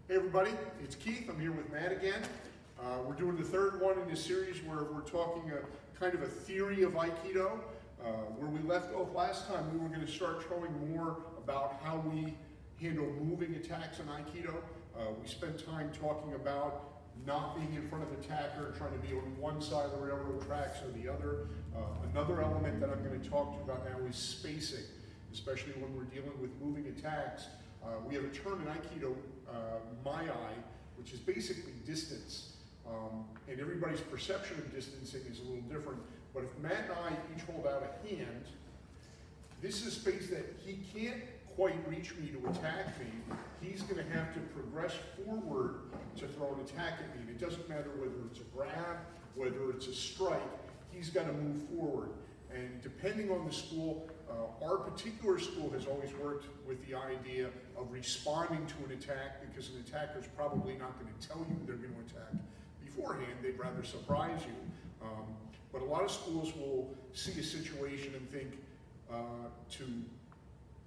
Hey everybody, it's Keith. I'm here with Matt again. We're doing the third one in this series where we're talking a kind of a theory of Aikido. Where we left off last time, we were going to start showing more about how we handle moving attacks in Aikido. We spent time talking about not being in front of the attacker, trying to be on one side of the railroad tracks or the other. Another element that I'm going to talk to you about now is spacing, especially when we're dealing with moving attacks. We have a term in Aikido, my eye, which is basically distance. And everybody's perception of distancing is a little different. But if Matt and I each hold out a hand, this is space that he can't quite reach me to attack me. He's going to have to progress forward to throw an attack at me. And it doesn't matter whether it's a grab, whether it's a strike, he's got to move forward. And depending on the school, our particular school has always worked with the idea of responding to an attack, because an attacker's probably not going to tell you they're going to attack beforehand. They'd rather surprise you. But a lot of schools will see a situation and think to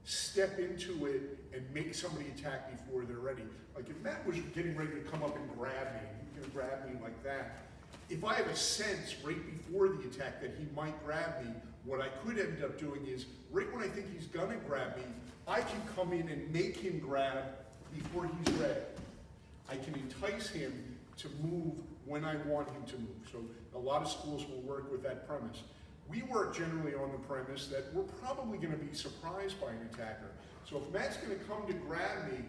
step into it and make somebody attack before they're ready. Like if Matt was getting ready to come up and grab me, he can grab me like that. If I have a sense right before the attack that he might grab me, what I could end up doing is, right when I think he's gonna grab me, I can come in and make him grab before he's ready. I can entice him to move when I want him to move. So a lot of schools will work with that premise. We work generally on the premise that we're probably gonna be surprised by an attacker. So if Matt's gonna come to grab me,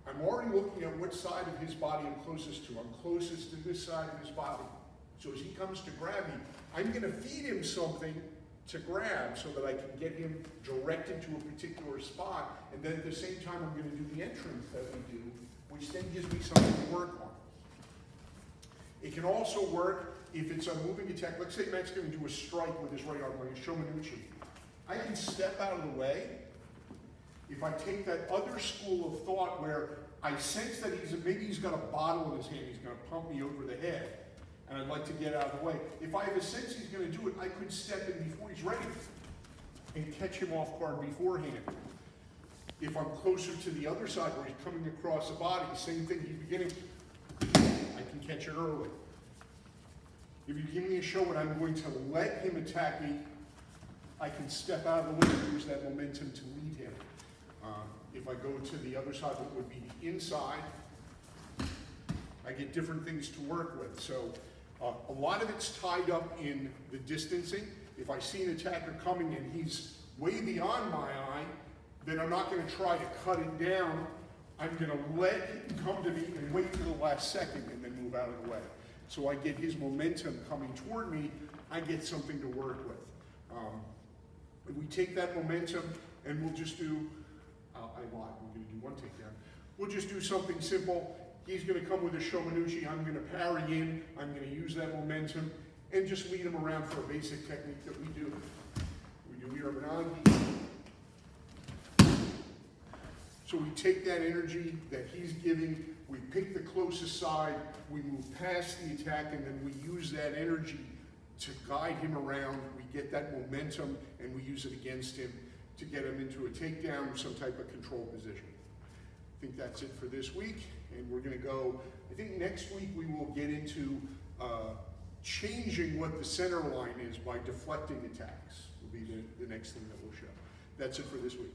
I'm already looking at what side of his body I'm closest to. I'm closest to this side of his body. So as he comes to grab me, I'm going to feed him something to grab so that I can get him directed to a particular spot. And then at the same time, I'm going to do the entrance that we do, which then gives me something to work on. It can also work if it's a moving attack. Let's say Matt's going to do a strike with his right arm, like a shomanuchi. I can step out of the way. If I take that other school of thought where I sense that maybe he's got a bottle in his hand, he's going to pump me over the head, and I'd like to get out of the way. If I have a sense he's going to do it, I could step in before he's ready and catch him off guard beforehand. If I'm closer to the other side where he's coming across the body, same thing, he's beginning, I can catch it early. If you give me a show and I'm going to let him attack me, I can step out of the way and use that momentum to lead him. If I go to the other side, what would be the inside, I get different things to work with. So a lot of it's tied up in the distancing. If I see an attacker coming and he's way beyond my eye, then I'm not going to try to cut it down. I'm going to let him come to me and wait till the last second and then move out of the way. So I get his momentum coming toward me, I get something to work with. We take that momentum and we'll just do, I lied, we're going to do one takedown. We'll just do something simple. He's going to come with a shomanuchi, I'm going to parry in, I'm going to use that momentum, and just lead him around for a basic technique that we do. We do Iramanagi. So we take that energy that he's giving, we pick the closest side, we move past the attack, and then we use that energy to guide him around. We get that momentum, and we use it against him to get him into a takedown or some type of control position. I think that's it for this week, and we're going to go, I think next week we will get into changing what the center line is by deflecting attacks, will be the next thing that we'll show. That's it for this week.